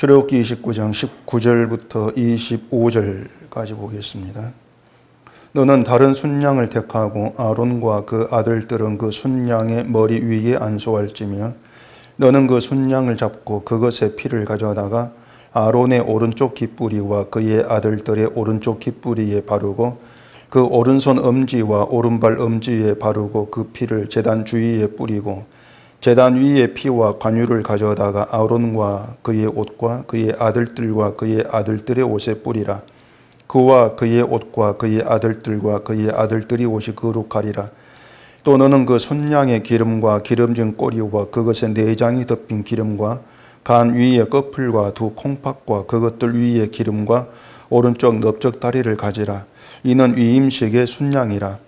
출애굽기 29장 19절부터 25절까지 보겠습니다. 너는 다른 순양을 택하고 아론과 그 아들들은 그 순양의 머리 위에 안수할지며 너는 그 순양을 잡고 그것의 피를 가져다가 아론의 오른쪽 깃뿌리와 그의 아들들의 오른쪽 깃뿌리에 바르고 그 오른손 엄지와 오른발 엄지에 바르고 그 피를 제단 주위에 뿌리고 제단 위에 피와 관유를 가져다가 아론과 그의 옷과 그의 아들들과 그의 아들들의 옷에 뿌리라. 그와 그의 옷과 그의 아들들과 그의 아들들의 옷이 거룩하리라. 또 너는 그 순양의 기름과 기름진 꼬리와 그것의 내장이 덮인 기름과 간 위에 꺼풀과 두 콩팥과 그것들 위에 기름과 오른쪽 넓적다리를 가지라. 이는 위임식의 순양이라.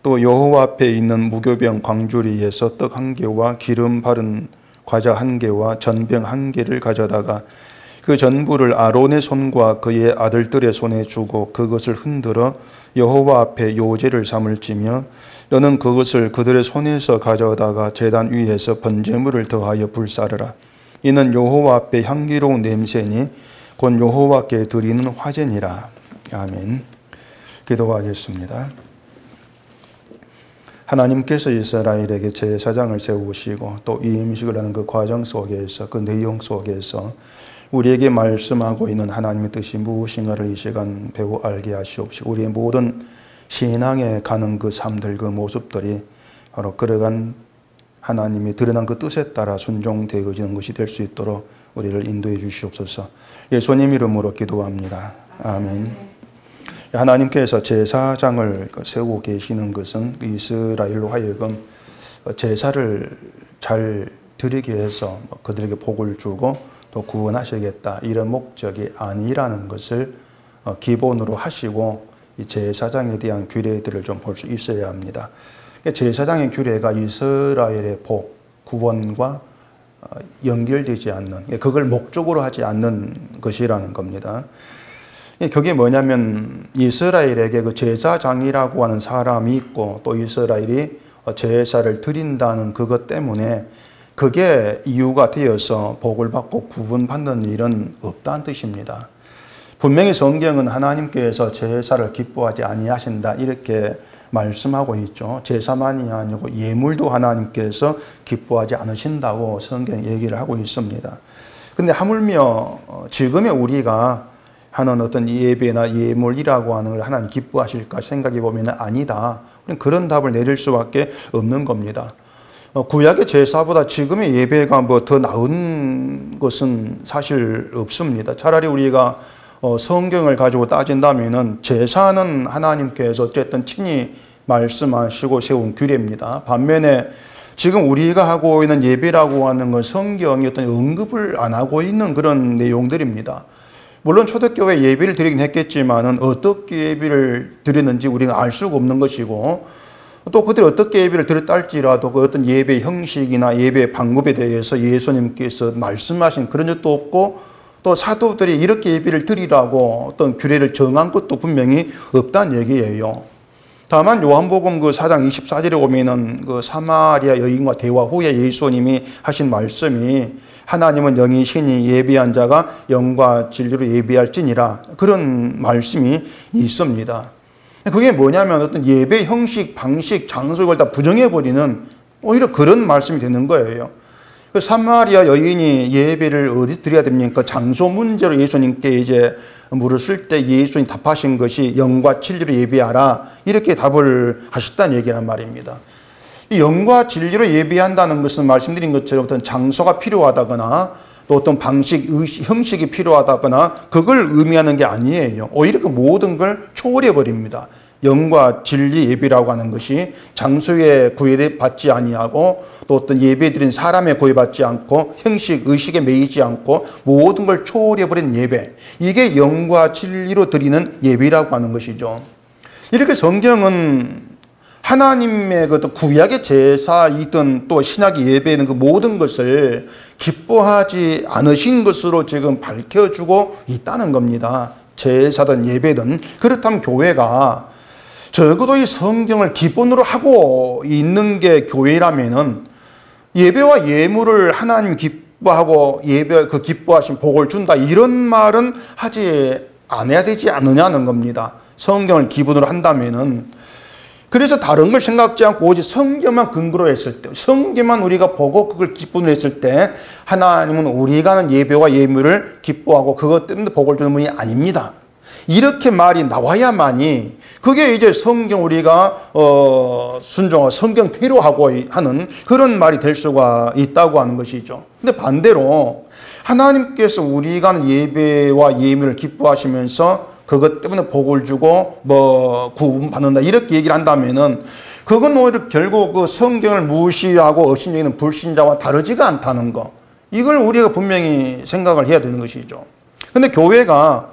또 여호와 앞에 있는 무교병 광주리에서 떡 1개와 기름 바른 과자 1개와 전병 1개를 가져다가 그 전부를 아론의 손과 그의 아들들의 손에 주고 그것을 흔들어 여호와 앞에 요제를 삼을지며 너는 그것을 그들의 손에서 가져다가 제단 위에서 번제물을 더하여 불사르라. 이는 여호와 앞에 향기로운 냄새니 곧 여호와께 드리는 화제니라. 아멘. 기도하겠습니다. 하나님께서 이스라엘에게 제사장을 세우시고 또 이 음식을 하는 그 과정 속에서 그 내용 속에서 우리에게 말씀하고 있는 하나님의 뜻이 무엇인가를 이 시간 배워 알게 하시옵시고 우리의 모든 신앙에 가는 그 삶들 그 모습들이 바로 그러한 하나님이 드러난 그 뜻에 따라 순종되어지는 것이 될 수 있도록 우리를 인도해 주시옵소서. 예수님 이름으로 기도합니다. 아멘. 하나님께서 제사장을 세우고 계시는 것은 이스라엘로 하여금 제사를 잘 드리게 해서 그들에게 복을 주고 또 구원하시겠다 이런 목적이 아니라는 것을 기본으로 하시고 이 제사장에 대한 규례들을 좀 볼 수 있어야 합니다. 제사장의 규례가 이스라엘의 복, 구원과 연결되지 않는, 그걸 목적으로 하지 않는 것이라는 겁니다. 그게 뭐냐면 이스라엘에게 그 제사장이라고 하는 사람이 있고 또 이스라엘이 제사를 드린다는 그것 때문에 그게 이유가 되어서 복을 받고 구원받는 일은 없다는 뜻입니다. 분명히 성경은 하나님께서 제사를 기뻐하지 아니하신다 이렇게 말씀하고 있죠. 제사만이 아니고 예물도 하나님께서 기뻐하지 않으신다고 성경 얘기를 하고 있습니다. 근데 하물며 지금의 우리가 하는 어떤 예배나 예물이라고 하는 걸 하나님 기뻐하실까 생각해 보면 아니다. 그런 답을 내릴 수밖에 없는 겁니다. 구약의 제사보다 지금의 예배가 뭐 더 나은 것은 사실 없습니다. 차라리 우리가 성경을 가지고 따진다면은 제사는 하나님께서 어쨌든 친히 말씀하시고 세운 규례입니다. 반면에 지금 우리가 하고 있는 예배라고 하는 건 성경이 어떤 언급을 안 하고 있는 그런 내용들입니다. 물론 초대교회 예배를 드리긴 했겠지만은 어떻게 예배를 드렸는지 우리가 알 수가 없는 것이고 또 그들이 어떻게 예배를 드렸다 할지라도 그 어떤 예배 형식이나 예배 방법에 대해서 예수님께서 말씀하신 그런 적도 없고 또 사도들이 이렇게 예배를 드리라고 어떤 규례를 정한 것도 분명히 없다는 얘기예요. 다만 요한복음 그 4장 24절에 보면은 그 사마리아 여인과 대화 후에 예수님이 하신 말씀이 하나님은 영이시니 예배한 자가 영과 진리로 예배할지니라 그런 말씀이 있습니다. 그게 뭐냐면 어떤 예배 형식, 방식, 장소 이걸 다 부정해버리는 오히려 그런 말씀이 되는 거예요. 그 사마리아 여인이 예배를 어디 드려야 됩니까? 장소 문제로 예수님께 이제 물었을 때 예수님 답하신 것이 영과 진리로 예배하라 이렇게 답을 하셨다는 얘기란 말입니다. 영과 진리로 예배한다는 것은 말씀드린 것처럼 어떤 장소가 필요하다거나 또 어떤 방식, 형식이 필요하다거나 그걸 의미하는 게 아니에요. 오히려 그 모든 걸 초월해버립니다. 영과 진리 예배라고 하는 것이 장소에 구애받지 아니하고 또 어떤 예배드린 사람에 구애받지 않고 형식, 의식에 매이지 않고 모든 걸 초월해버린 예배. 이게 영과 진리로 드리는 예배라고 하는 것이죠. 이렇게 성경은 하나님의 그 구약의 제사이든 또 신약의 예배는 그 모든 것을 기뻐하지 않으신 것으로 지금 밝혀주고 있다는 겁니다. 제사든 예배든. 그렇다면 교회가 적어도 이 성경을 기본으로 하고 있는 게 교회라면은 예배와 예물을 하나님 기뻐하고 예배 그 기뻐하신 복을 준다 이런 말은 하지 않아야 되지 않느냐는 겁니다. 성경을 기본으로 한다면은. 그래서 다른 걸 생각지 않고 오직 성경만 근거로 했을 때, 성경만 우리가 보고 그걸 기쁨으로 했을 때 하나님은 우리가 하는 예배와 예물을 기뻐하고 그것 때문에 복을 주는 분이 아닙니다. 이렇게 말이 나와야만이 그게 이제 성경 우리가 순종하고 성경대로 하고 하는 그런 말이 될 수가 있다고 하는 것이죠. 근데 반대로 하나님께서 우리가 하는 예배와 예물을 기뻐하시면서 그것 때문에 복을 주고 구원받는다 이렇게 얘기를 한다면은 그건 오히려 결국 그 성경을 무시하고 업신여기는 불신자와 다르지가 않다는 거, 이걸 우리가 분명히 생각을 해야 되는 것이죠. 근데 교회가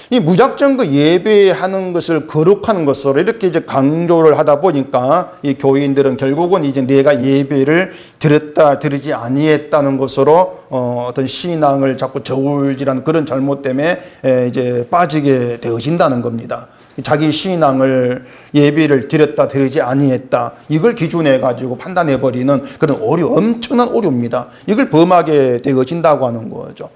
이 무작정 그 예배하는 것을 거룩한 것으로 이렇게 이제 강조를 하다 보니까 이 교인들은 결국은 이제 내가 예배를 드렸다 드리지 아니했다는 것으로 어떤 신앙을 자꾸 저울질하는 그런 잘못 때문에 이제 빠지게 되어진다는 겁니다. 자기 신앙을 예배를 드렸다 드리지 아니했다 이걸 기준해 가지고 판단해 버리는 그런 오류, 엄청난 오류입니다. 이걸 범하게 되어진다고 하는 거죠.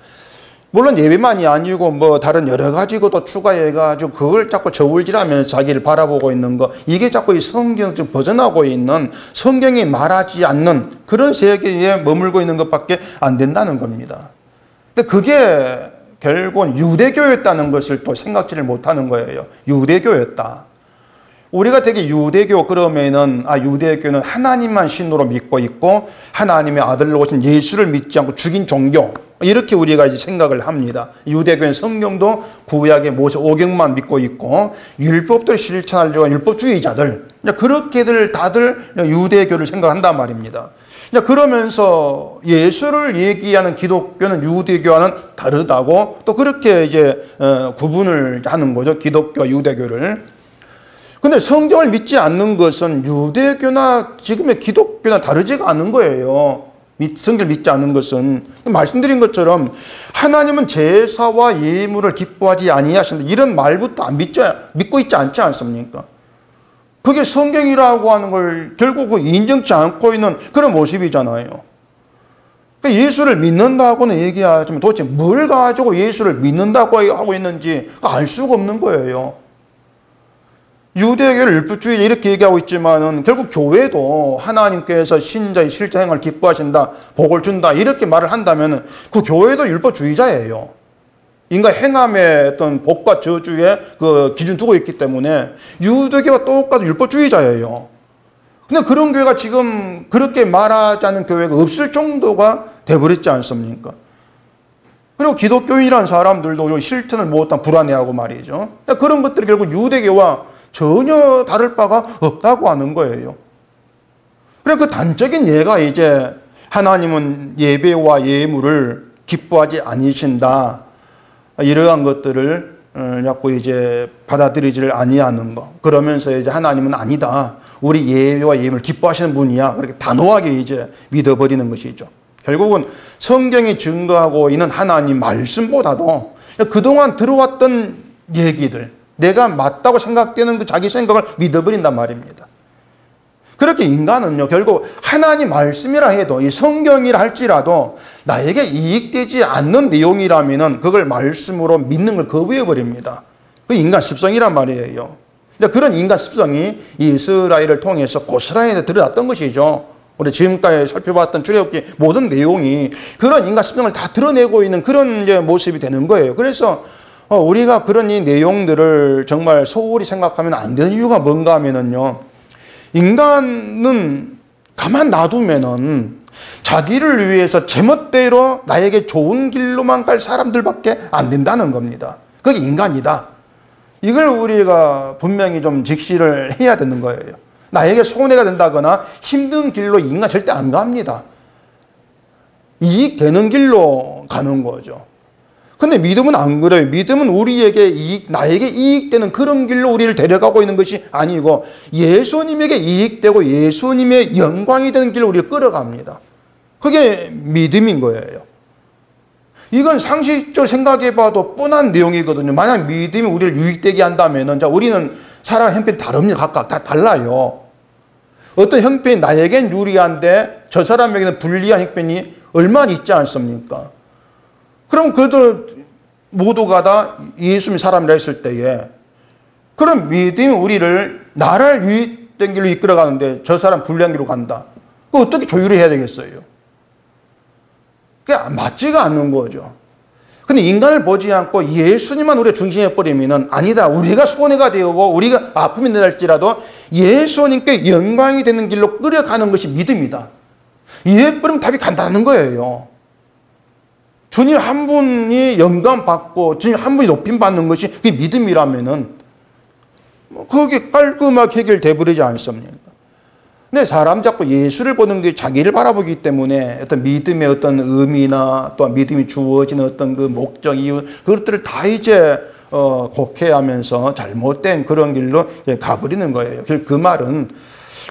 물론 예배만이 아니고 다른 여러 가지 것도 추가해가지고 그걸 자꾸 저울질하면서 자기를 바라보고 있는 거, 이게 자꾸 이 성경을 좀 벗어나고 있는, 성경이 말하지 않는 그런 세계에 머물고 있는 것밖에 안 된다는 겁니다. 근데 그게 결국은 유대교였다는 것을 또 생각지를 못하는 거예요. 유대교였다. 우리가 되게 유대교 그러면은 유대교는 하나님만 신으로 믿고 있고 하나님의 아들로 오신 예수를 믿지 않고 죽인 종교, 이렇게 우리가 이제 생각을 합니다. 유대교는 성경도 구약의 모세 오경만 믿고 있고 율법들을 실천하려고 하는 율법주의자들, 그렇게들 다들 유대교를 생각한단 말입니다. 그러면서 예수를 얘기하는 기독교는 유대교와는 다르다고 또 그렇게 이제 구분을 하는 거죠. 기독교와 유대교를. 근데 성경을 믿지 않는 것은 유대교나 지금의 기독교나 다르지가 않은 거예요. 성경을 믿지 않는 것은 말씀드린 것처럼 하나님은 제사와 예물을 기뻐하지 아니하신다 이런 말부터 믿고 있지 않지 않습니까? 그게 성경이라고 하는 걸 결국 인정치 않고 있는 그런 모습이잖아요. 예수를 믿는다고는 얘기하지만 도대체 뭘 가지고 예수를 믿는다고 하고 있는지 알 수가 없는 거예요. 유대교를 율법주의 이렇게 얘기하고 있지만은 결국 교회도 하나님께서 신자의 실제 행을 기뻐하신다, 복을 준다 이렇게 말을 한다면은 그 교회도 율법주의자예요. 인간 행함의 어떤 복과 저주의 그 기준 두고 있기 때문에 유대교와 똑같은 율법주의자예요. 근데 그런 교회가 지금 그렇게 말하지 않는 교회가 없을 정도가 돼버렸지 않습니까? 그리고 기독교인이라는 사람들도 실천을 못한 불안해하고 말이죠. 그런 것들이 결국 유대교와 전혀 다를 바가 없다고 하는 거예요. 그래 그 단적인 예가 이제 하나님은 예배와 예물을 기뻐하지 아니신다. 이러한 것들을 자꾸 이제 받아들이지를 아니하는 거. 그러면서 이제 하나님은 아니다. 우리 예배와 예물을 기뻐하시는 분이야. 그렇게 단호하게 이제 믿어버리는 것이죠. 결국은 성경이 증거하고 있는 하나님 말씀보다도 그동안 들어왔던 얘기들, 내가 맞다고 생각되는 그 자기 생각을 믿어버린단 말입니다. 그렇게 인간은요, 결국 하나님 말씀이라 해도 이 성경이라 할지라도 나에게 이익되지 않는 내용이라면은 그걸 말씀으로 믿는 걸 거부해버립니다. 그 인간 습성이란 말이에요. 그런 인간 습성이 이스라엘을 통해서 고스란히 드러났던 것이죠. 우리 지금까지 살펴봤던 출애굽기 모든 내용이 그런 인간 습성을 다 드러내고 있는 그런 이제 모습이 되는 거예요. 그래서 우리가 그런 이 내용들을 정말 소홀히 생각하면 안 되는 이유가 뭔가 하면은요, 인간은 가만 놔두면은 자기를 위해서 제멋대로 나에게 좋은 길로만 갈 사람들밖에 안 된다는 겁니다. 그게 인간이다. 이걸 우리가 분명히 좀 직시를 해야 되는 거예요. 나에게 손해가 된다거나 힘든 길로 인간 절대 안 갑니다. 이익되는 길로 가는 거죠. 근데 믿음은 안 그래요. 믿음은 우리에게 나에게 이익되는 그런 길로 우리를 데려가고 있는 것이 아니고 예수님에게 이익되고 예수님의 영광이 되는 길로 우리를 끌어갑니다. 그게 믿음인 거예요. 이건 상식적으로 생각해봐도 뻔한 내용이거든요. 만약 믿음이 우리를 유익되게 한다면 우리는 사람 형편이 다릅니다. 각각 다 달라요. 어떤 형편이 나에겐 유리한데 저 사람에게는 불리한 형편이 얼마나 있지 않습니까? 그럼 그들 모두가 다 예수님이 사람이라 했을 때에 그럼 믿음이 우리를 나를 유익된 길로 이끌어가는데 저 사람 불리한 길로 간다. 그거 어떻게 조율을 해야 되겠어요? 그게 맞지가 않는 거죠. 근데 인간을 보지 않고 예수님만 우리의 중심에 버리면은 아니다. 우리가 손해가 되고 우리가 아픔이 날지라도 예수님께 영광이 되는 길로 끌어가는 것이 믿음이다. 이래 버리면 답이 간단한 거예요. 주님 한 분이 영광 받고 주님 한 분이 높임 받는 것이 그게 믿음이라면은 그게 깔끔하게 해결돼 버리지 않습니까? 근데 사람 자꾸 예수를 보는 게 자기를 바라보기 때문에 어떤 믿음의 어떤 의미나 또 믿음이 주어지는 어떤 그 목적, 이유, 그것들을 다 이제 곡해하면서 잘못된 그런 길로 가버리는 거예요. 그 말은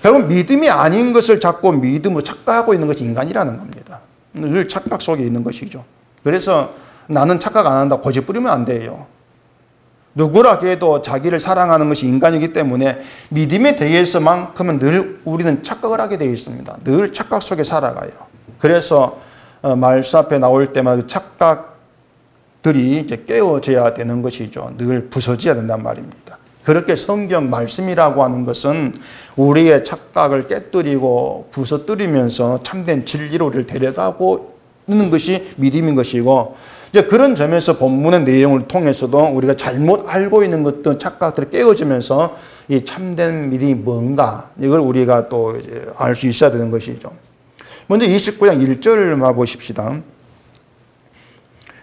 결국 믿음이 아닌 것을 자꾸 믿음으로 착각하고 있는 것이 인간이라는 겁니다. 늘 착각 속에 있는 것이죠. 그래서 나는 착각 안 한다 고집 부리면 안 돼요. 누구라 해도 자기를 사랑하는 것이 인간이기 때문에 믿음에 대해서만큼은 늘 우리는 착각을 하게 되어 있습니다. 늘 착각 속에 살아가요. 그래서 말씀 앞에 나올 때마다 착각들이 이제 깨어져야 되는 것이죠. 늘 부서져야 된단 말입니다. 그렇게 성경 말씀이라고 하는 것은 우리의 착각을 깨뜨리고 부서뜨리면서 참된 진리로 우리를 데려가고 있는 것이 믿음인 것이고, 이제 그런 점에서 본문의 내용을 통해서도 우리가 잘못 알고 있는 것들, 착각들이 깨어지면서 이 참된 믿음이 뭔가, 이걸 우리가 또 알 수 있어야 되는 것이죠. 먼저 29장 1절을 보십시다.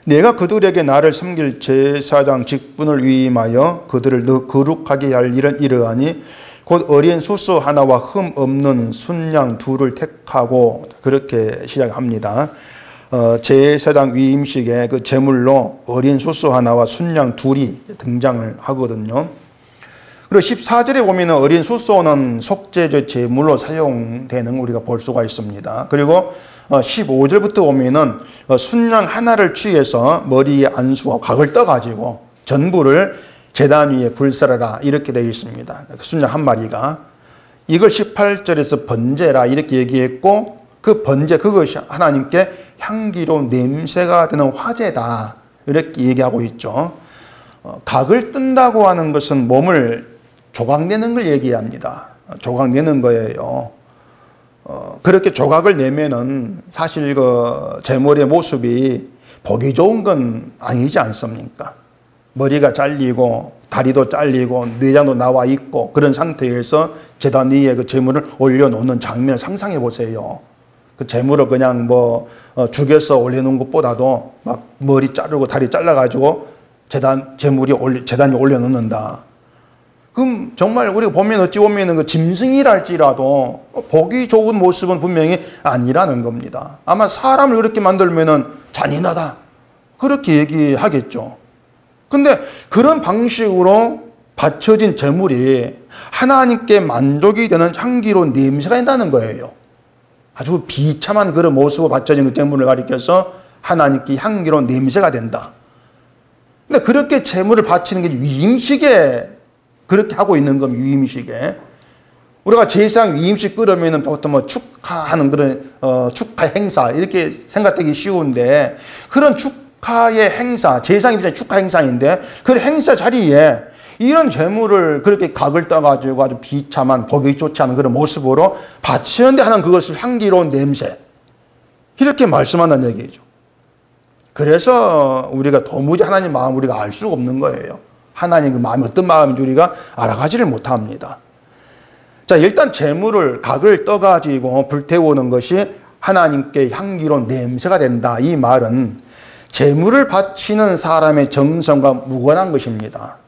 내가 그들에게 나를 섬길 제사장 직분을 위임하여 그들을 더 거룩하게 할 일은 이러하니 곧 어린 소수 하나와 흠 없는 순양 둘을 택하고, 그렇게 시작합니다. 제사장 위임식에 그 제물로 어린 소수 하나와 순양 둘이 등장을 하거든요. 그리고 14절에 보면 어린 소수는 속죄제 제물로 사용되는 우리가 볼 수가 있습니다. 그리고 15절부터 보면은 순양 하나를 취해서 머리에 안수와 각을 떠가지고 전부를 제단 위에 불살하라 이렇게 되어 있습니다. 순양 한 마리가. 이걸 18절에서 번제라 이렇게 얘기했고, 그 번제, 그것이 하나님께 향기로운 냄새가 되는 화제다 이렇게 얘기하고 있죠. 각을 뜬다고 하는 것은 몸을 조각내는 걸 얘기합니다. 조각내는 거예요. 그렇게 조각을 내면은 사실 그 제물의 모습이 보기 좋은 건 아니지 않습니까? 머리가 잘리고 다리도 잘리고 내장도 나와 있고 그런 상태에서 제단 위에 그 제물을 올려놓는 장면을 상상해 보세요. 그 제물을 그냥 죽여서 올려놓은 것보다도 막 머리 자르고 다리 잘라가지고 제단 위에 올려놓는다. 그럼 정말 우리가 보면 어찌 보면 그 짐승이랄지라도 보기 좋은 모습은 분명히 아니라는 겁니다. 아마 사람을 그렇게 만들면은 잔인하다 그렇게 얘기하겠죠. 근데 그런 방식으로 바쳐진 제물이 하나님께 만족이 되는 향기로운 냄새가 있다는 거예요. 아주 비참한 그런 모습으로 바쳐진 그 제물을 가리켜서 하나님께 향기로운 냄새가 된다. 근데 그렇게 제물을 바치는 게 위임식에 그렇게 하고 있는 겁니다. 위임식에. 우리가 제사장 위임식 끓으면은 보통 축하하는 그런 축하 행사 이렇게 생각되기 쉬운데, 그런 축하의 행사, 제사장 입장에 축하 행사인데 그 행사 자리에 이런 제물을 그렇게 각을 떠가지고 아주 비참한 보기 좋지 않은 그런 모습으로 바치는데 하는 그것을 향기로운 냄새 이렇게 말씀한다는 얘기죠. 그래서 우리가 도무지 하나님 마음을 우리가 알 수가 없는 거예요. 하나님 그 마음이 어떤 마음인지 우리가 알아가지를 못합니다. 자, 일단 제물을 각을 떠가지고 불태우는 것이 하나님께 향기로운 냄새가 된다. 이 말은 제물을 바치는 사람의 정성과 무관한 것입니다.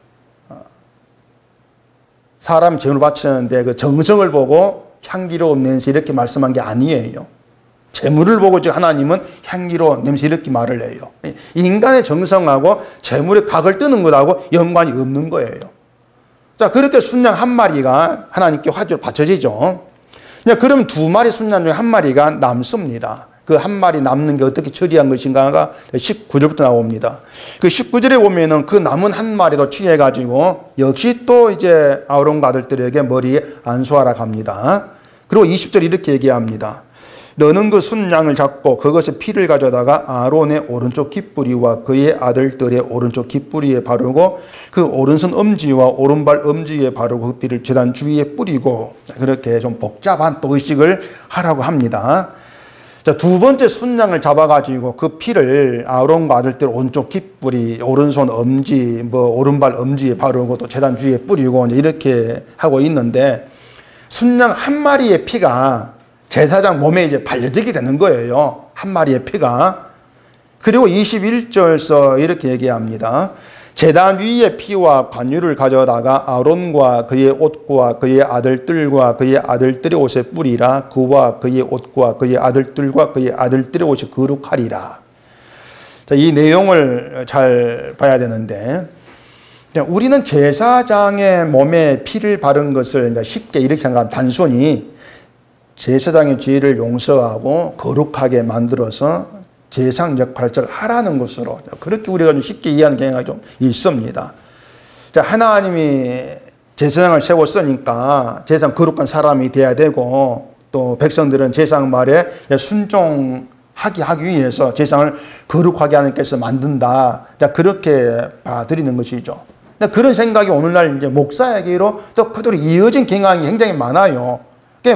사람 제물을 바치는데 그 정성을 보고 향기로운 냄새 이렇게 말씀한 게 아니에요. 제물을 보고 지금 하나님은 향기로운 냄새 이렇게 말을 해요. 인간의 정성하고 제물의 각을 뜨는 것하고 연관이 없는 거예요. 자, 그렇게 순양 한 마리가 하나님께 화제로 바쳐지죠. 그럼 두 마리 순양 중에 한 마리가 남습니다. 그 한 마리 남는 게 어떻게 처리한 것인가가 19절부터 나옵니다. 그 19절에 보면은 그 남은 한 마리도 취해가지고 역시 또 이제 아론과 아들들에게 머리에 안수하라 갑니다. 그리고 20절 이렇게 얘기합니다. 너는 그 순양을 잡고 그것의 피를 가져다가 아론의 오른쪽 깃뿌리와 그의 아들들의 오른쪽 깃뿌리에 바르고 그 오른손 엄지와 오른발 엄지에 바르고 그 피를 제단 주위에 뿌리고, 그렇게 좀 복잡한 또 의식을 하라고 합니다. 자, 두 번째 순양을 잡아가지고 그 피를 아론과 아들들 오른쪽 깃뿌리, 오른손 엄지, 오른발 엄지에 바르고 또 제단 주위에 뿌리고 이렇게 하고 있는데, 순양 한 마리의 피가 제사장 몸에 이제 발려지게 되는 거예요. 한 마리의 피가. 그리고 21절서 이렇게 얘기합니다. 제단 위의 피와 관유를 가져다가 아론과 그의 옷과 그의 아들들과 그의 아들들의 옷에 뿌리라. 그와 그의 옷과 그의 아들들과 그의 아들들의 옷이 거룩하리라. 자, 이 내용을 잘 봐야 되는데, 우리는 제사장의 몸에 피를 바른 것을 쉽게 이렇게 생각하면 단순히 제사장의 죄를 용서하고 거룩하게 만들어서 제사장 역할을 하라는 것으로, 그렇게 우리가 좀 쉽게 이해하는 경향이 좀 있습니다. 자, 하나님이 제사장을 세웠으니까 제사장 거룩한 사람이 돼야 되고, 또 백성들은 제사장 말에 순종하기 위해서 제사장을 거룩하게 하나님께서 만든다. 자, 그렇게 봐드리는 것이죠. 그런 생각이 오늘날 이제 목사에게로 또 그대로 이어진 경향이 굉장히 많아요.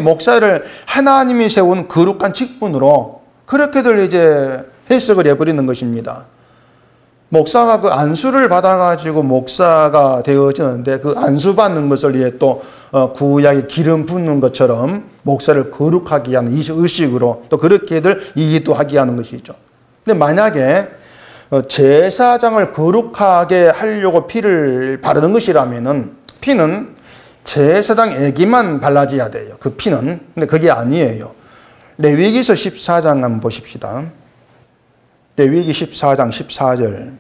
목사를 하나님이 세운 거룩한 직분으로 그렇게들 이제 해석을 해버리는 것입니다. 목사가 그 안수를 받아가지고 목사가 되어지는데, 그 안수 받는 것을 위해 또 구약에 기름 붓는 것처럼 목사를 거룩하게 하는 이 의식으로 또 그렇게들 이해하게 하는 것이죠. 근데 만약에 제사장을 거룩하게 하려고 피를 바르는 것이라면은, 피는 제사장에게만 발라져야 돼요. 그 피는. 근데 그게 아니에요. 레위기서 14장 한번 보십시다. 레위기 14장 14절.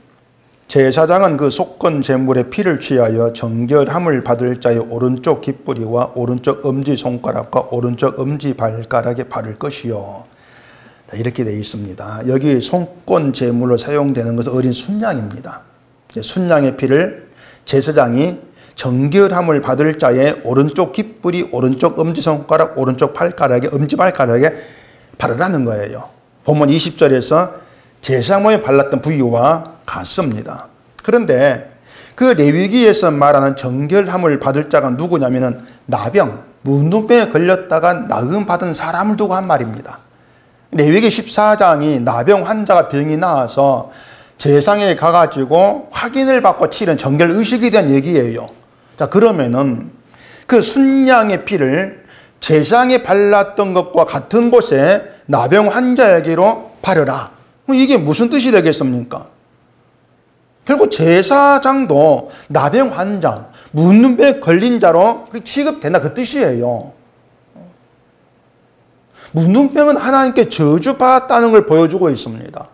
제사장은 그 속건 제물의 피를 취하여 정결함을 받을 자의 오른쪽 깃뿌리와 오른쪽 엄지손가락과 오른쪽 엄지발가락에 바를 것이요. 이렇게 되어 있습니다. 여기 속건 제물로 사용되는 것은 어린 순양입니다. 순양의 피를 제사장이 정결함을 받을 자의 오른쪽 깃뿌리, 오른쪽 엄지손가락, 오른쪽 발가락에, 엄지발가락에 바르라는 거예요. 본문 20절에서 제사장 몸에 발랐던 부위와 같습니다. 그런데 그 레위기에서 말하는 정결함을 받을 자가 누구냐면은 나병, 문둥병에 걸렸다가 나음 받은 사람을 두고 한 말입니다. 레위기 14장이 나병 환자가 병이 나와서 제사장에 가가지고 확인을 받고 치른 정결 의식에 대한 얘기예요. 자, 그러면은 그 순양의 피를 제사장에 발랐던 것과 같은 곳에 나병 환자에게로 바르라. 이게 무슨 뜻이 되겠습니까? 결국 제사장도 나병 환자, 문둥병에 걸린 자로 취급된다, 그 뜻이에요. 문둥병은 하나님께 저주받았다는 걸 보여주고 있습니다.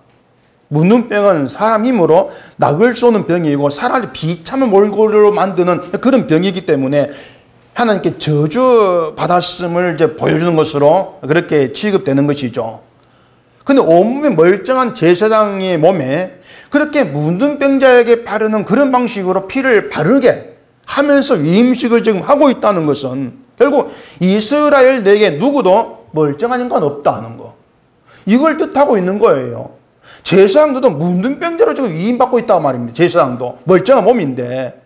문둥병은 사람 힘으로 낙을 쏘는 병이고 사람을 비참한 몰골로 만드는 그런 병이기 때문에 하나님께 저주받았음을 이제 보여주는 것으로 그렇게 취급되는 것이죠. 근데 온몸에 멀쩡한 제사장의 몸에 그렇게 문둥병자에게 바르는 그런 방식으로 피를 바르게 하면서 위임식을 지금 하고 있다는 것은 결국 이스라엘 내게 누구도 멀쩡한 인간 없다는 거, 이걸 뜻하고 있는 거예요. 제사장도 문둥병자로 지금 위임받고 있다고 말입니다. 제사장도 멀쩡한 몸인데,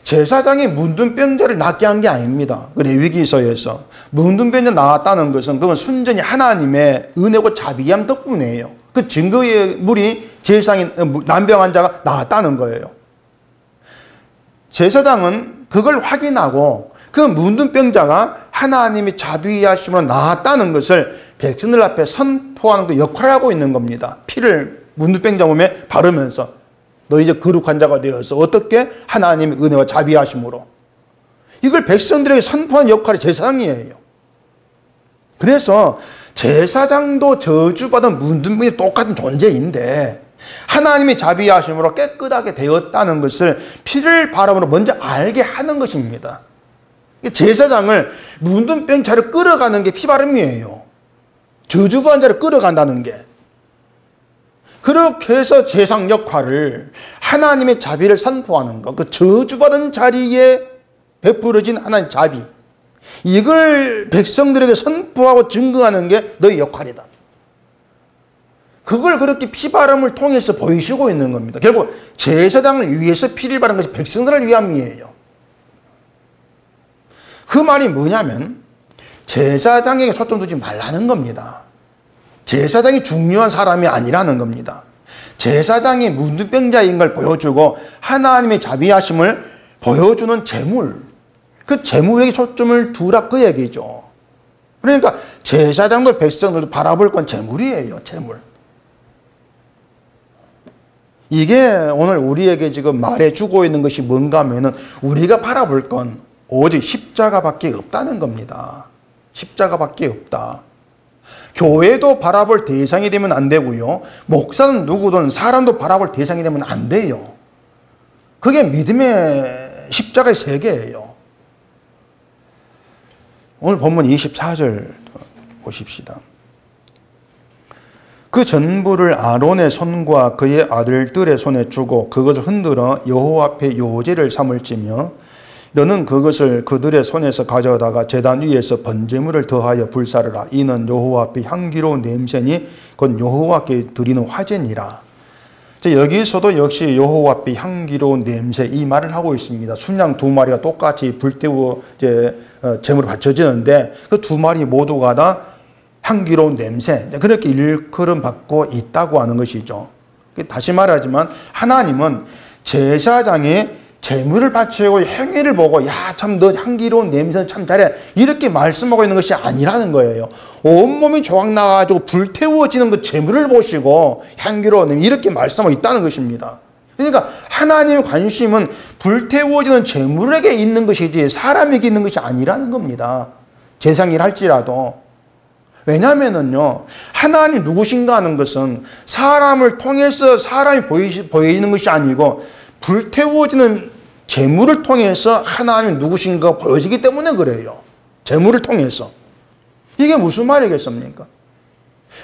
제사장이 문둥병자를 낫게 한 게 아닙니다. 그 레위기서에서 문둥병자 나왔다는 것은 그건 순전히 하나님의 은혜고 자비함 덕분이에요. 그 증거의 물이 제사장인 난병 환자가 나왔다는 거예요. 제사장은 그걸 확인하고 그 문둥병자가 하나님의 자비하심으로 나았다는 것을 백성들 앞에 선포하는 그 역할을 하고 있는 겁니다. 피를 문둥병자 몸에 바르면서 너 이제 거룩한 자가 되어서 어떻게 하나님의 은혜와 자비하심으로, 이걸 백성들에게 선포하는 역할이 제사장이에요. 그래서 제사장도 저주받은 문둥병이 똑같은 존재인데 하나님의 자비하심으로 깨끗하게 되었다는 것을 피를 바람으로 먼저 알게 하는 것입니다. 제사장을 문둥병자를 끌어가는 게 피바름이에요. 저주받은 자를 끌어간다는 게. 그렇게 해서 제사장 역할을, 하나님의 자비를 선포하는 것, 그 저주받은 자리에 베풀어진 하나님의 자비, 이걸 백성들에게 선포하고 증거하는 게 너희 역할이다. 그걸 그렇게 피바람을 통해서 보이시고 있는 겁니다. 결국 제사장을 위해서 피를 바른 것이 백성들을 위함이에요. 그 말이 뭐냐면 제사장에게 초점 두지 말라는 겁니다. 제사장이 중요한 사람이 아니라는 겁니다. 제사장이 문둥병자인 걸 보여주고 하나님의 자비하심을 보여주는 제물, 그 제물에게 초점을 두라 그 얘기죠. 그러니까 제사장도 백성들도 바라볼 건 제물이에요. 제물. 이게 오늘 우리에게 지금 말해주고 있는 것이 뭔가 하면은 우리가 바라볼 건 오직 십자가밖에 없다는 겁니다. 십자가밖에 없다. 교회도 바라볼 대상이 되면 안 되고요. 목사는 누구든 사람도 바라볼 대상이 되면 안 돼요. 그게 믿음의 십자가의 세계예요. 오늘 본문 24절 보십시다. 그 전부를 아론의 손과 그의 아들들의 손에 주고 그것을 흔들어 여호와 앞에 요제를 삼을지며 너는 그것을 그들의 손에서 가져다가 제단 위에서 번제물을 더하여 불사르라. 이는 여호와 앞에 향기로운 냄새니 곧 여호와께 드리는 화제니라. 여기서도 역시 여호와 앞에 향기로운 냄새 이 말을 하고 있습니다. 순양 두 마리가 똑같이 불태워 제물을 바쳐지는데 그 두 마리 모두가 다 향기로운 냄새 그렇게 일컬음 받고 있다고 하는 것이죠. 다시 말하지만 하나님은 제사장의 제물을 바치고 행위를 보고 야 참 너 향기로운 냄새 참 잘해 이렇게 말씀하고 있는 것이 아니라는 거예요. 온몸이 조각 나가지고 불태워지는 그 제물을 보시고 향기로운 냄새 이렇게 말씀하고 있다는 것입니다. 그러니까 하나님의 관심은 불태워지는 제물에게 있는 것이지 사람에게 있는 것이 아니라는 겁니다. 제사일 할지라도. 왜냐하면요 하나님 누구신가 하는 것은 사람을 통해서 사람이 보이는 것이 아니고 불태워지는 제물을 통해서 하나님 누구신가 보여지기 때문에 그래요. 제물을 통해서. 이게 무슨 말이겠습니까?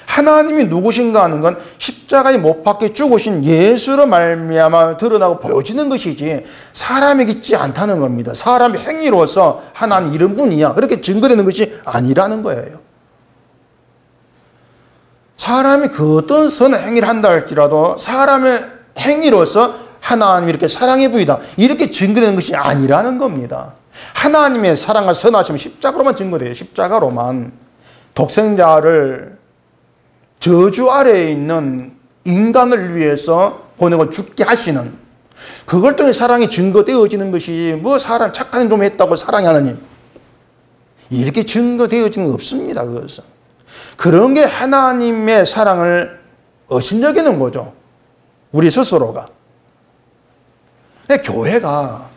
하나님이 누구신가 하는 건 십자가에 못 박혀 죽으신 예수로 말미암아 드러나고 보여지는 것이지 사람이 있지 않다는 겁니다. 사람의 행위로서 하나님 이런 분이야 그렇게 증거되는 것이 아니라는 거예요. 사람이 그 어떤 선한 행위를 한다 할지라도 사람의 행위로서 하나님이 이렇게 사랑해 보이다 이렇게 증거되는 것이 아니라는 겁니다. 하나님의 사랑과 선하심은 십자가로만 증거돼요. 십자가로만. 독생자를 저주 아래에 있는 인간을 위해서 보내고 죽게 하시는 그걸 통해 사랑이 증거되어지는 것이 뭐 사람 착한 좀 했다고 사랑이 하나님 이렇게 증거되어지는 거 없습니다. 그것은. 그런 게 하나님의 사랑을 어신여기는 거죠. 우리 스스로가. 근데 교회가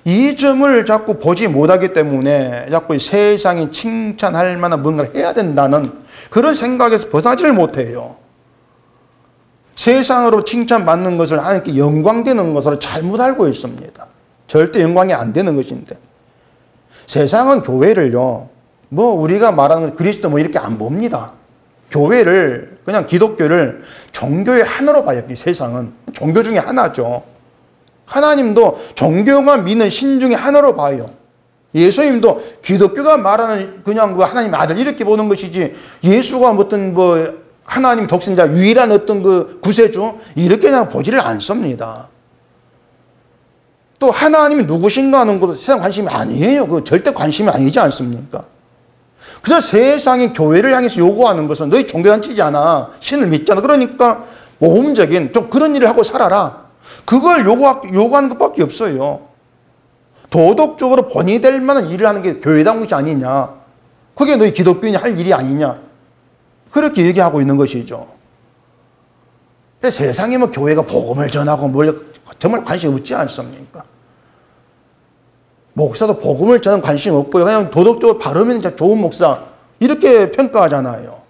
이 점을 자꾸 보지 못하기 때문에 자꾸 세상이 칭찬할 만한 뭔가를 해야 된다는 그런 생각에서 벗어나지를 못해요. 세상으로 칭찬받는 것을 하나님께 영광되는 것으로 잘못 알고 있습니다. 절대 영광이 안 되는 것인데. 세상은 교회를요, 뭐 우리가 말하는 그리스도 뭐 이렇게 안 봅니다. 교회를, 그냥 기독교를 종교의 하나로 봐요. 세상은. 종교 중에 하나죠. 하나님도 종교가 믿는 신 중에 하나로 봐요. 예수님도 기독교가 말하는 그냥 그 하나님 아들 이렇게 보는 것이지 예수가 어떤 뭐 하나님 독생자 유일한 어떤 그 구세주 이렇게 그냥 보지를 않습니다. 또 하나님이 누구신가 하는 것도 세상 관심이 아니에요. 그 절대 관심이 아니지 않습니까? 그래서 세상이 교회를 향해서 요구하는 것은 너희 종교단체잖아. 신을 믿잖아. 그러니까 모험적인 좀 그런 일을 하고 살아라. 그걸 요구하는 것밖에 없어요. 도덕적으로 본이 될 만한 일을 하는 게 교회다운 것이 아니냐. 그게 너희 기독교인이 할 일이 아니냐. 그렇게 얘기하고 있는 것이죠. 세상에 뭐 교회가 복음을 전하고 뭘 정말 관심 없지 않습니까? 목사도 복음을 전하는 관심 없고요. 그냥 도덕적으로 바르면 좋은 목사 이렇게 평가하잖아요.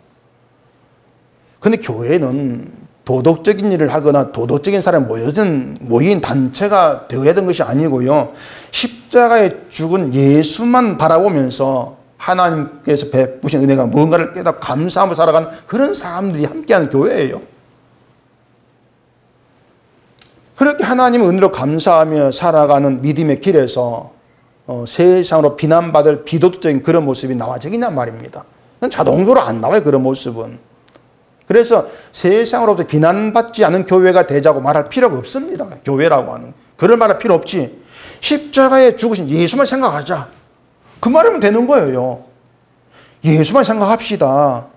근데 교회는 도덕적인 일을 하거나 도덕적인 사람이 모인 단체가 되어야 되는 것이 아니고요. 십자가에 죽은 예수만 바라보면서 하나님께서 베푸신 은혜가 뭔가를 깨닫고 감사하며 살아가는 그런 사람들이 함께하는 교회예요. 그렇게 하나님의 은혜로 감사하며 살아가는 믿음의 길에서 세상으로 비난받을 비도덕적인 그런 모습이 나와지겠냔 말입니다. 자동적으로 안 나와요, 그런 모습은. 그래서 세상으로부터 비난받지 않은 교회가 되자고 말할 필요가 없습니다. 교회라고 하는. 그럴 말할 필요 없지. 십자가에 죽으신 예수만 생각하자. 그 말이면 되는 거예요. 예수만 생각합시다.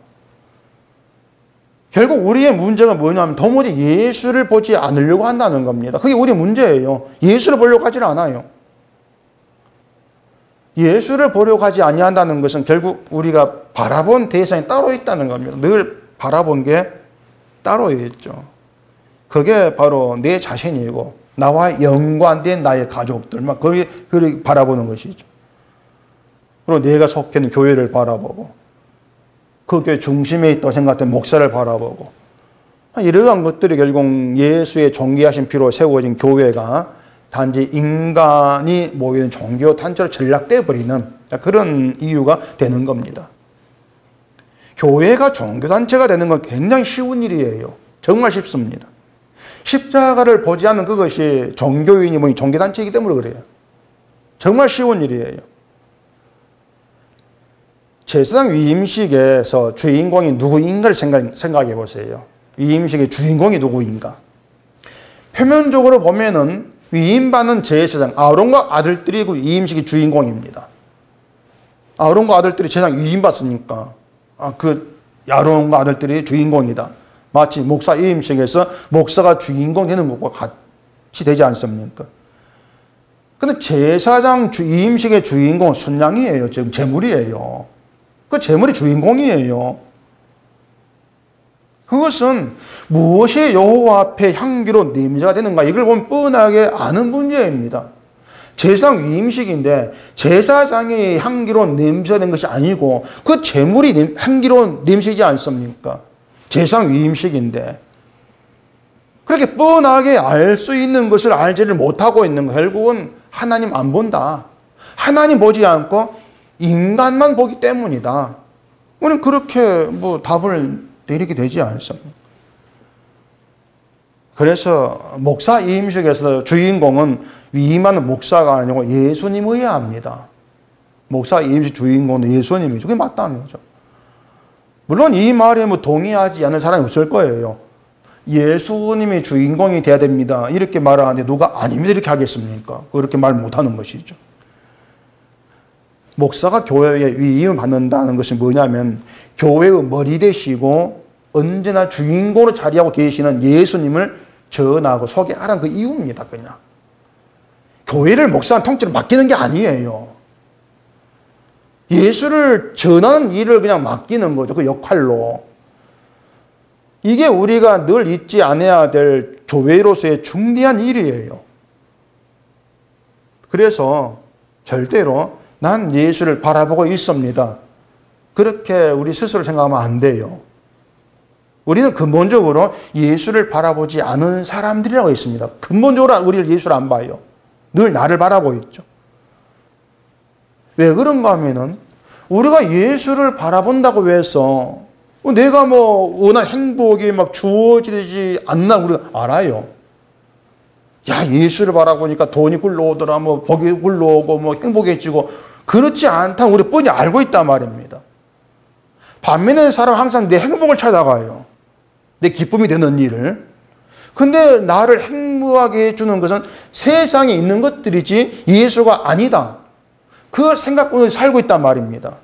결국 우리의 문제가 뭐냐면 도무지 예수를 보지 않으려고 한다는 겁니다. 그게 우리의 문제예요. 예수를 보려고 하질 않아요. 예수를 보려고 하지 아니한다는 것은 결국 우리가 바라본 대상이 따로 있다는 겁니다. 늘 바라본 게 따로 있죠. 그게 바로 내 자신이고 나와 연관된 나의 가족들만 그렇게 바라보는 것이죠. 그리고 내가 속해 있는 교회를 바라보고 그 교회 중심에 있다고 생각된 목사를 바라보고 이러한 것들이 결국 예수의 존귀하신 피로 세워진 교회가 단지 인간이 모이는 종교 단체로 전락되어 버리는 그런 이유가 되는 겁니다. 교회가 종교 단체가 되는 건 굉장히 쉬운 일이에요. 정말 쉽습니다. 십자가를 보지 않는 그것이 종교인이 뭐 종교 단체이기 때문에 그래요. 정말 쉬운 일이에요. 제사장 위임식에서 주인공이 누구인가를 생각해 보세요. 위임식의 주인공이 누구인가? 표면적으로 보면은 위임받는 제사장 아론과 아들들이 그 위임식의 주인공입니다. 아론과 아들들이 제사장 위임받으니까 그 아론과 아들들이 주인공이다. 마치 목사 위임식에서 목사가 주인공 되는 것과 같이 되지 않습니까? 근데 제사장 위임식의 주인공은 순양이에요. 지금 제물이에요. 그 제물이 주인공이에요. 그것은 무엇이 여호와 앞에 향기로 냄새가 되는가 이걸 보면 뻔하게 아는 문제입니다. 제사장 위임식인데 제사장이 향기로 냄새가 된 것이 아니고 그 제물이 향기로 냄새지 않습니까? 제사장 위임식인데 그렇게 뻔하게 알 수 있는 것을 알지를 못하고 있는 거 결국은 하나님 안 본다. 하나님 보지 않고 인간만 보기 때문이다. 우리는 그렇게 뭐 답을 내리게 되지 않습니까? 그래서 목사 위임식에서 주인공은 위임하는 목사가 아니고 예수님이어야 합니다. 목사 위임식 주인공은 예수님이죠. 그게 맞다는 거죠. 물론 이 말에 뭐 동의하지 않는 사람이 없을 거예요. 예수님이 주인공이 돼야 됩니다. 이렇게 말하는데 누가 아닙니다. 이렇게 하겠습니까? 그렇게 말 못하는 것이죠. 목사가 교회에 위임을 받는다는 것이 뭐냐면 교회의 머리 되시고 언제나 주인공으로 자리하고 계시는 예수님을 전하고 소개하라는 그 이유입니다. 그냥. 교회를 목사한 통째로 맡기는 게 아니에요. 예수를 전하는 일을 그냥 맡기는 거죠. 그 역할로. 이게 우리가 늘 잊지 않아야 될 교회로서의 중대한 일이에요. 그래서 절대로 난 예수를 바라보고 있습니다. 그렇게 우리 스스로 생각하면 안 돼요. 우리는 근본적으로 예수를 바라보지 않은 사람들이라고 있습니다. 근본적으로 우리를 예수를 안 봐요. 늘 나를 바라보고 있죠. 왜 그런가 하면은 우리가 예수를 바라본다고 해서 내가 뭐 원한 행복이 막 주어지지 않나 우리가 알아요. 야, 예수를 바라보니까 돈이 굴러오더라, 뭐 복이 굴러오고 뭐 행복해지고 그렇지 않다는 우리 뻔히 알고 있단 말입니다. 반면에 사람은 항상 내 행복을 찾아가요. 내 기쁨이 되는 일을. 근데 나를 행복하게 해주는 것은 세상에 있는 것들이지 예수가 아니다. 그 생각으로 살고 있단 말입니다.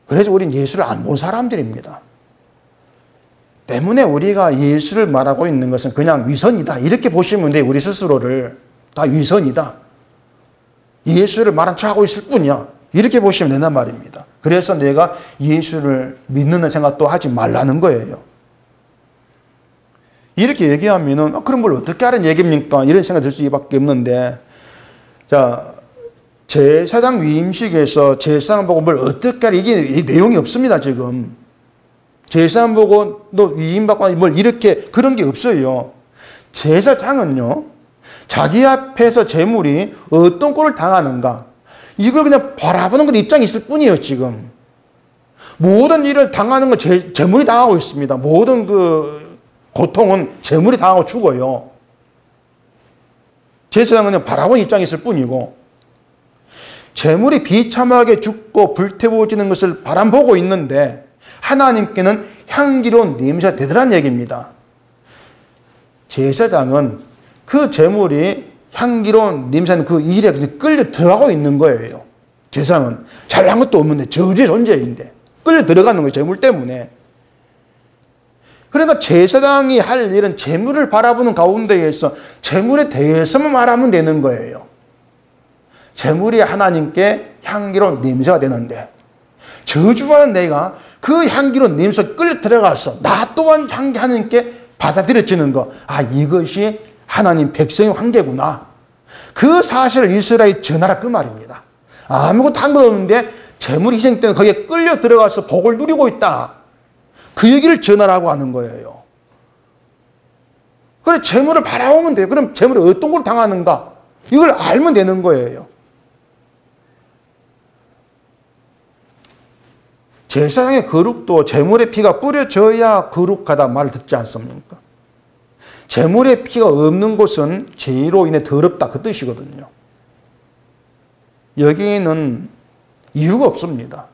그래서 우리는 예수를 안 본 사람들입니다. 때문에 우리가 예수를 말하고 있는 것은 그냥 위선이다. 이렇게 보시면 돼요. 우리 스스로를. 다 위선이다. 예수를 말한 척하고 있을 뿐이야. 이렇게 보시면 된단 말입니다. 그래서 내가 예수를 믿는 생각도 하지 말라는 거예요. 이렇게 얘기하면은 그럼 뭘 어떻게 하라는 얘기입니까? 이런 생각이 들 수밖에 없는데 자, 제사장 위임식에서 제사장 보고 뭘 어떻게 하라 이게 내용이 없습니다. 지금. 제사장 보고 너 위임받고 뭘 이렇게 그런 게 없어요. 제사장은요. 자기 앞에서 제물이 어떤 꼴을 당하는가 이걸 그냥 바라보는 건 입장이 있을 뿐이에요. 지금. 모든 일을 당하는 건 제물이 당하고 있습니다. 모든 그 고통은 제물이 당하고 죽어요. 제사장은 그냥 바라보는 입장이 있을 뿐이고 재물이 비참하게 죽고 불태워지는 것을 바라보고 있는데 하나님께는 향기로운 냄새가 되더란 얘기입니다. 제사장은 그 재물이 향기로운 냄새는 그 일에 끌려 들어가고 있는 거예요. 제사장은 잘난 것도 없는데 저주의 존재인데 끌려 들어가는 거예요. 재물 때문에. 그러니까 제사장이 할 일은 재물을 바라보는 가운데에서 재물에 대해서만 말하면 되는 거예요. 재물이 하나님께 향기로운 냄새가 되는데 저주하는 내가 그 향기로운 냄새에 끌려 들어가서 나 또한 하나님께 받아들여지는 거. 아, 이것이 하나님 백성의 관계구나. 그 사실을 이스라엘에 전하라 그 말입니다. 아무것도 한 것 없는데 재물 희생 때는 거기에 끌려 들어가서 복을 누리고 있다. 그 얘기를 전하라고 하는 거예요. 그래, 재물을 바라보면 돼요. 그럼 재물이 어떤 걸 당하는가? 이걸 알면 되는 거예요. 제사장의 거룩도 재물의 피가 뿌려져야 거룩하다 말을 듣지 않습니까? 재물의 피가 없는 곳은 죄로 인해 더럽다 그 뜻이거든요. 여기에는 이유가 없습니다.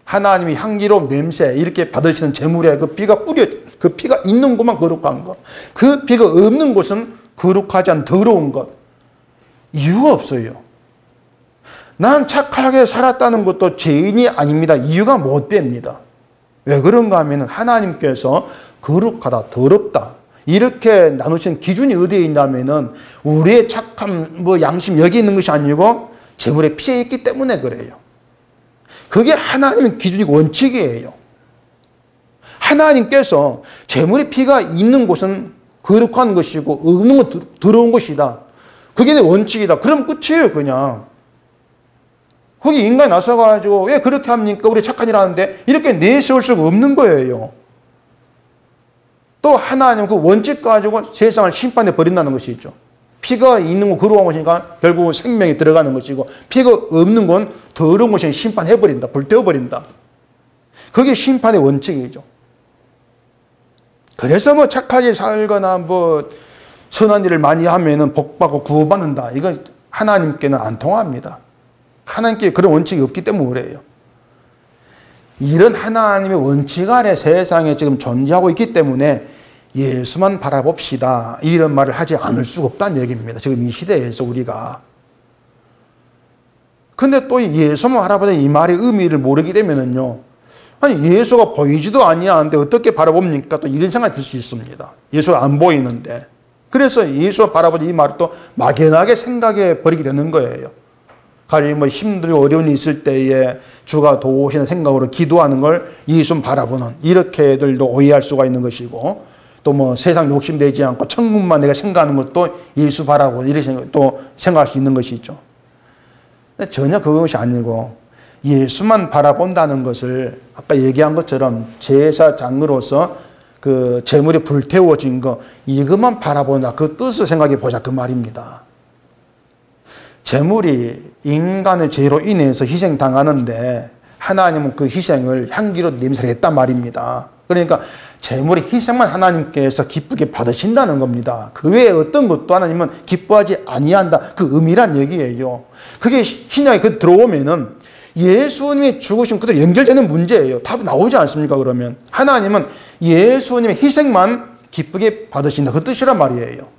하나님이 향기로운 냄새 이렇게 받으시는 재물에 그 피가 있는 곳만 거룩한 것, 그 피가 없는 곳은 거룩하지 않은 더러운 것. 이유가 없어요. 난 착하게 살았다는 것도 죄인이 아닙니다. 이유가 못 됩니다. 왜 그런가 하면 하나님께서 거룩하다, 더럽다 이렇게 나누신 기준이 어디에 있냐면은 우리의 착함, 양심 여기 있는 것이 아니고 재물에 피해 있기 때문에 그래요. 그게 하나님의 기준이고 원칙이에요. 하나님께서 재물의 피가 있는 곳은 거룩한 것이고 없는 건 더러운 것이다. 그게 내 원칙이다. 그럼 끝이에요, 그냥. 거기 인간이 나서가지고 왜 그렇게 합니까? 우리 착한 일 하는데 이렇게 내세울 수가 없는 거예요. 또 하나님 그 원칙 가지고 세상을 심판해 버린다는 것이죠. 피가 있는 건 거룩한 것이니까 결국 생명이 들어가는 것이고 피가 없는 건 더러운 것이니 심판해 버린다. 불태워 버린다. 그게 심판의 원칙이죠. 그래서 착하게 살거나 선한 일을 많이 하면은 복받고 구원받는다. 이거 하나님께는 안 통합니다. 하나님께 그런 원칙이 없기 때문에 그래요. 이런 하나님의 원칙 아래 세상에 지금 존재하고 있기 때문에 예수만 바라봅시다. 이런 말을 하지 않을 수가 없다는 얘기입니다. 지금 이 시대에서 우리가. 근데 또 예수만 바라보다 이 말의 의미를 모르게 되면은요. 아니, 예수가 보이지도 아니하는데 어떻게 바라봅니까? 또 이런 생각이 들 수 있습니다. 예수가 안 보이는데. 그래서 예수가 바라보자 이 말을 또 막연하게 생각해 버리게 되는 거예요. 가령 힘들고 어려움이 있을 때에 주가 도우시는 생각으로 기도하는 걸 예수 바라보는 이렇게들도 오해할 수가 있는 것이고 또 세상 욕심되지 않고 천국만 내가 생각하는 것도 예수 바라보는 이렇게 또 생각할 수 있는 것이죠. 전혀 그것이 아니고 예수만 바라본다는 것을 아까 얘기한 것처럼 제사장으로서 그 재물이 불태워진 거 이것만 바라본다. 그 뜻을 생각해 보자 그 말입니다. 재물이 인간의 죄로 인해서 희생당하는데 하나님은 그 희생을 향기로운 냄새를 했단 말입니다. 그러니까 재물의 희생만 하나님께서 기쁘게 받으신다는 겁니다. 그 외에 어떤 것도 하나님은 기뻐하지 아니한다. 그 의미란 얘기예요. 그게 신약에 들어오면은 예수님이 죽으신 그대로 연결되는 문제예요. 답이 나오지 않습니까? 그러면 하나님은 예수님의 희생만 기쁘게 받으신다. 그 뜻이란 말이에요.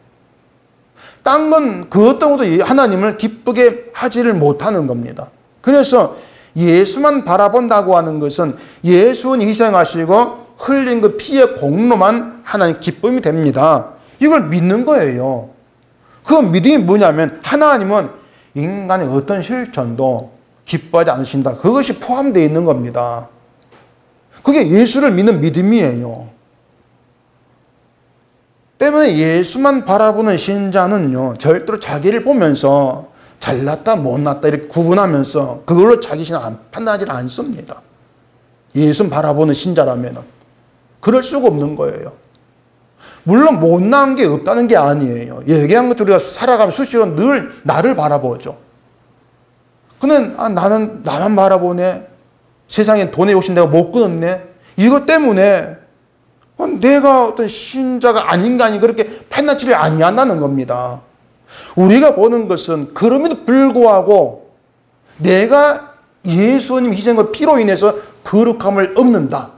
딴 건 그 어떤 것도 하나님을 기쁘게 하지를 못하는 겁니다. 그래서 예수만 바라본다고 하는 것은 예수님이 희생하시고 흘린 그 피의 공로만 하나님 기쁨이 됩니다. 이걸 믿는 거예요. 그 믿음이 뭐냐면 하나님은 인간의 어떤 실천도 기뻐하지 않으신다. 그것이 포함되어 있는 겁니다. 그게 예수를 믿는 믿음이에요. 때문에 예수만 바라보는 신자는요, 절대로 자기를 보면서 잘났다 못났다 이렇게 구분하면서 그걸로 자기 신앙 판단하지 않습니다. 예수 바라보는 신자라면 그럴 수가 없는 거예요. 물론 못난 게 없다는 게 아니에요. 얘기한 것처럼 우리가 살아가면 수시로 늘 나를 바라보죠. 근데 나는 나만 바라보네. 세상에 돈에 욕심 내가 못 끊었네. 이것 때문에 내가 어떤 신자가 아닌가 그렇게 판단치를 아니한다는 겁니다. 우리가 보는 것은 그럼에도 불구하고 내가 예수님 희생의 피로 인해서 거룩함을 얻는다.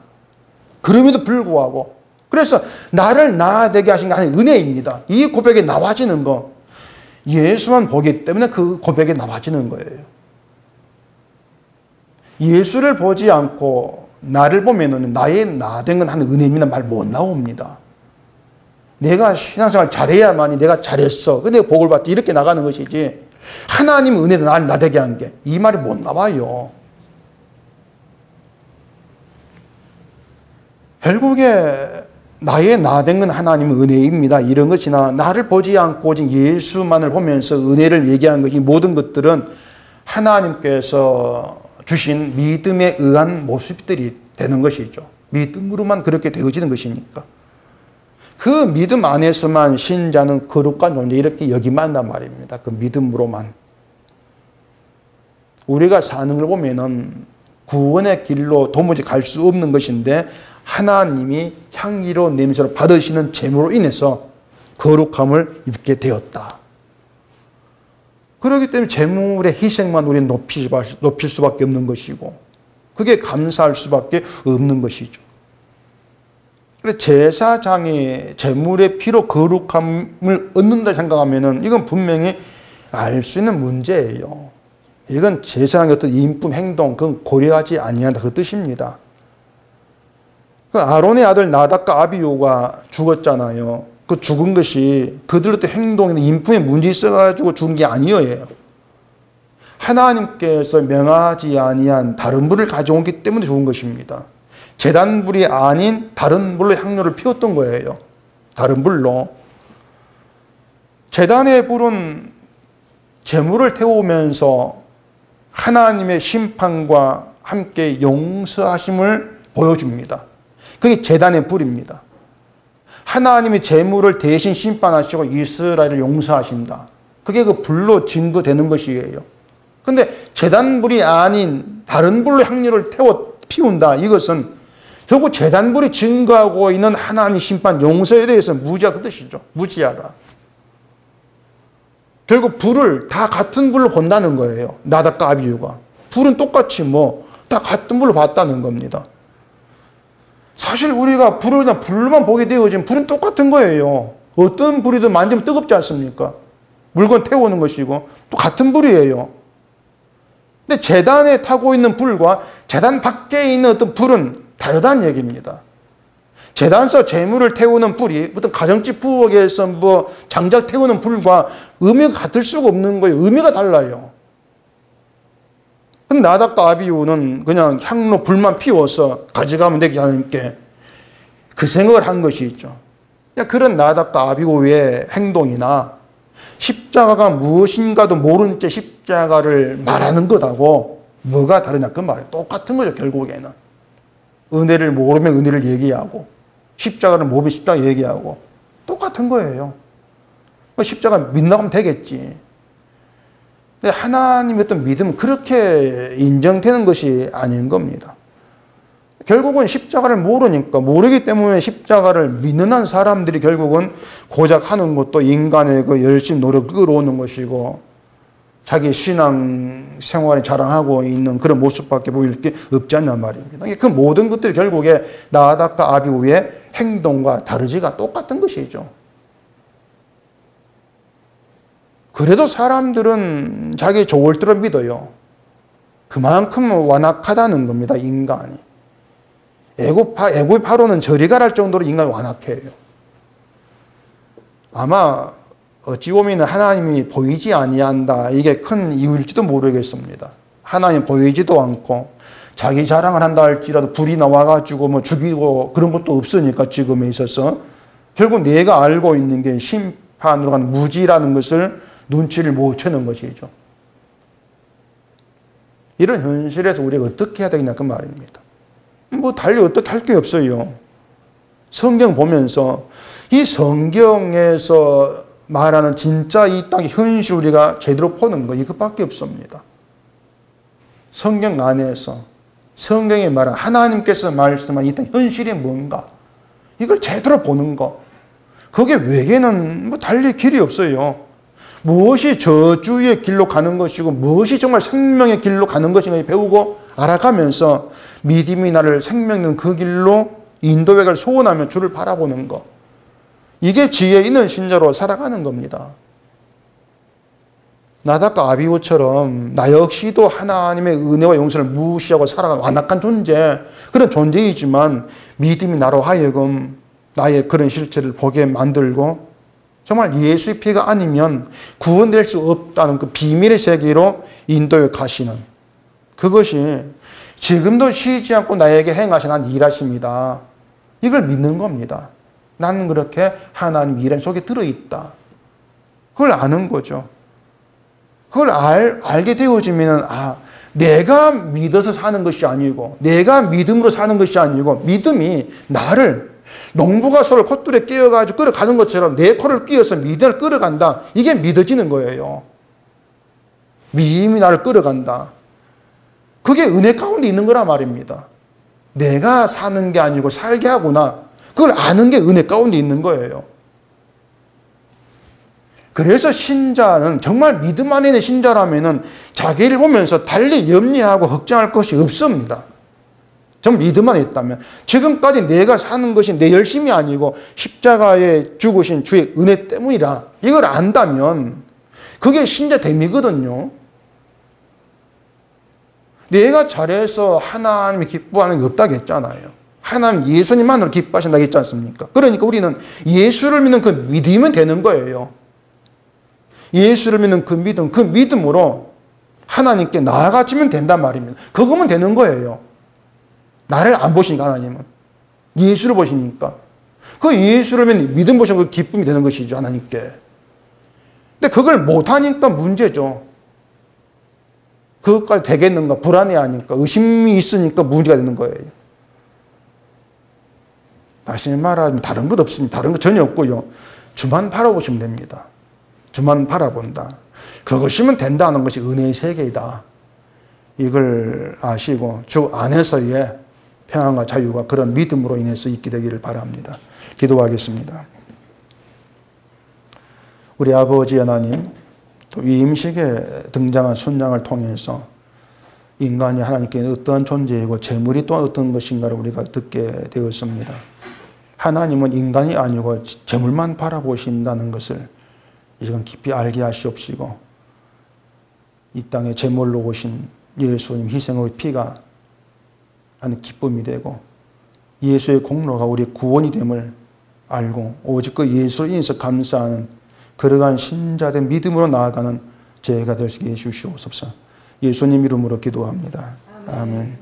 그럼에도 불구하고 그래서 나를 나되게 하신 게 아니 은혜입니다. 이 고백에 나와지는 거 예수만 보기 때문에 그 고백에 나와지는 거예요. 예수를 보지 않고 나를 보면은 나의 나된 건 하는 은혜입니다 말 못 나옵니다. 내가 신앙생활 잘해야만이 내가 잘했어. 근데 복을 받지 이렇게 나가는 것이지 하나님 은혜도 나를 나되게 한 게 이 말이 못 나와요. 결국에 나의 나된 건 하나님의 은혜입니다. 이런 것이나 나를 보지 않고 오직 예수만을 보면서 은혜를 얘기하는 것이 모든 것들은 하나님께서 주신 믿음에 의한 모습들이 되는 것이죠. 믿음으로만 그렇게 되어지는 것이니까. 그 믿음 안에서만 신자는 거룩한 존재 이렇게 여기만 한단 말입니다. 그 믿음으로만. 우리가 사는 걸 보면은 구원의 길로 도무지 갈 수 없는 것인데 하나님이 향기로운 냄새로 받으시는 제물로 인해서 거룩함을 입게 되었다. 그렇기 때문에 제물의 희생만 우리는 높일 수밖에 없는 것이고 그게 감사할 수밖에 없는 것이죠. 그래서 제사장이 제물의 피로 거룩함을 얻는다 생각하면은 이건 분명히 알 수 있는 문제예요. 이건 제사장의 어떤 인품, 행동, 그건 고려하지 아니한다 그 뜻입니다. 그 아론의 아들 나답과 아비후가 죽었잖아요. 그 죽은 것이 그들의 행동이나 인품에 문제 있어가지고 죽은 게 아니에요. 하나님께서 명하지 아니한 다른 불을 가져오기 때문에 죽은 것입니다. 제단불이 아닌 다른 불로 향로를 피웠던 거예요. 다른 불로. 제단의 불은 제물을 태우면서 하나님의 심판과 함께 용서하심을 보여줍니다. 그게 제단의 불입니다. 하나님이 제물을 대신 심판하시고 이스라엘을 용서하신다. 그게 그 불로 증거되는 것이에요. 근데 제단불이 아닌 다른 불로 향료를 피운다. 이것은 결국 제단불이 증거하고 있는 하나님 심판 용서에 대해서 무지하다 그 뜻이죠. 무지하다. 결국 불을 다 같은 불로 본다는 거예요. 나답과 아비후가. 불은 똑같이 다 같은 불로 봤다는 겁니다. 사실 우리가 불을 그냥 불만 보게 되어지면 불은 똑같은 거예요. 어떤 불이든 만지면 뜨겁지 않습니까? 물건 태우는 것이고 또 같은 불이에요. 근데 제단에 타고 있는 불과 제단 밖에 있는 어떤 불은 다르다는 얘기입니다. 제단서 제물을 태우는 불이 어떤 가정집 부엌에서 장작 태우는 불과 의미가 같을 수가 없는 거예요. 의미가 달라요. 근데 나답과 아비후는 그냥 향로 불만 피워서 가져가면 되지 않을까 그 생각을 한 것이 있죠. 그런 나답과 아비후의 행동이나 십자가가 무엇인가도 모른 채 십자가를 말하는 것하고 뭐가 다르냐 그 말이에요. 똑같은 거죠. 결국에는 은혜를 모르면 은혜를 얘기하고 십자가를 모르면 십자가 얘기하고 똑같은 거예요. 십자가 믿나가면 되겠지. 근데 하나님의 어떤 믿음은 그렇게 인정되는 것이 아닌 겁니다. 결국은 십자가를 모르기 때문에 십자가를 믿는 한 사람들이 결국은 고작 하는 것도 인간의 그 열심 노력을 끌어오는 것이고 자기 신앙 생활에 자랑하고 있는 그런 모습밖에 보일 게 없지 않냐 말입니다. 그 모든 것들이 결국에 나답과 아비후의 행동과 다르지가 똑같은 것이죠. 그래도 사람들은 자기 좋을 대로 믿어요. 그만큼 완악하다는 겁니다. 인간이. 애굽의 파로는 저리 가랄 정도로 인간이 완악해요. 아마 어찌 보면 하나님이 보이지 아니한다. 이게 큰 이유일지도 모르겠습니다. 하나님 보이지도 않고 자기 자랑을 한다 할지라도 불이 나와가지고 죽이고 그런 것도 없으니까 지금에 있어서 결국 내가 알고 있는 게 심판으로 가는 무지라는 것을 눈치를 못 채는 것이죠. 이런 현실에서 우리가 어떻게 해야 되냐 그 말입니다. 달리 어떻게 할 게 없어요. 성경 보면서 이 성경에서 말하는 진짜 이 땅의 현실 우리가 제대로 보는 거 이것밖에 없습니다. 성경 안에서 성경에 말한 하나님께서 말씀한 이 땅 현실이 뭔가 이걸 제대로 보는 거. 그게 외에는 달리 길이 없어요. 무엇이 저주의 길로 가는 것이고 무엇이 정말 생명의 길로 가는 것인가 배우고 알아가면서 믿음이 나를 생명의 그 길로 인도해갈 소원하며 주를 바라보는 것. 이게 지혜 있는 신자로 살아가는 겁니다. 나답과 아비후처럼 나 역시도 하나님의 은혜와 용서를 무시하고 살아가는 완악한 존재, 그런 존재이지만 믿음이 나로 하여금 나의 그런 실체를 보게 만들고 정말 예수의 피가 아니면 구원될 수 없다는 그 비밀의 세계로 인도해 가시는, 그것이 지금도 쉬지 않고 나에게 행하시는 일하십니다. 이걸 믿는 겁니다. 나는 그렇게 하나님 일행 속에 들어있다. 그걸 아는 거죠. 그걸 알게 되어지면 내가 믿어서 사는 것이 아니고 내가 믿음으로 사는 것이 아니고 믿음이 나를 농부가 소를 콧줄에 끼워가지고 끌어가는 것처럼 내 코를 끼워서 믿음을 끌어간다. 이게 믿어지는 거예요. 믿음이 나를 끌어간다. 그게 은혜 가운데 있는 거란 말입니다. 내가 사는 게 아니고 살게 하구나. 그걸 아는 게 은혜 가운데 있는 거예요. 그래서 신자는 정말 믿음 안에 있는 신자라면은 자기를 보면서 달리 염려하고 걱정할 것이 없습니다. 정말 믿음 안에 있다면. 지금까지 내가 사는 것이 내 열심이 아니고 십자가에 죽으신 주의 은혜 때문이라 이걸 안다면 그게 신자 됨이거든요. 내가 잘해서 하나님이 기뻐하는 게 없다고 했잖아요. 하나님 예수님만으로 기뻐하신다고 했지 않습니까? 그러니까 우리는 예수를 믿는 그 믿음은 되는 거예요. 예수를 믿는 그 믿음으로 하나님께 나아가지면 된단 말입니다. 그거면 되는 거예요. 나를 안 보시니까 하나님은. 예수를 보시니까. 그 예수를 믿는 믿음 보시는 그 기쁨이 되는 것이죠, 하나님께. 근데 그걸 못하니까 문제죠. 그것까지 되겠는가 불안해하니까 의심이 있으니까 문제가 되는 거예요. 다시 말하면 다른 것 없습니다. 다른 것 전혀 없고요. 주만 바라보시면 됩니다. 주만 바라본다. 그것이면 된다는 것이 은혜의 세계이다. 이걸 아시고 주 안에서의 평안과 자유가 그런 믿음으로 인해서 있게 되기를 바랍니다. 기도하겠습니다. 우리 아버지 하나님, 또 이 임식에 등장한 순장을 통해서 인간이 하나님께 어떠한 존재이고 재물이 또 어떤 것인가를 우리가 듣게 되었습니다. 하나님은 인간이 아니고 재물만 바라보신다는 것을 이건 깊이 알게 하시옵시고 이 땅에 제물로 오신 예수님 희생의 피가 하는 기쁨이 되고 예수의 공로가 우리의 구원이 됨을 알고 오직 그 예수로 인해서 감사하는 그러한 신자된 믿음으로 나아가는 저희가 될 수 있게 해주시옵소서. 예수님 이름으로 기도합니다. 아멘.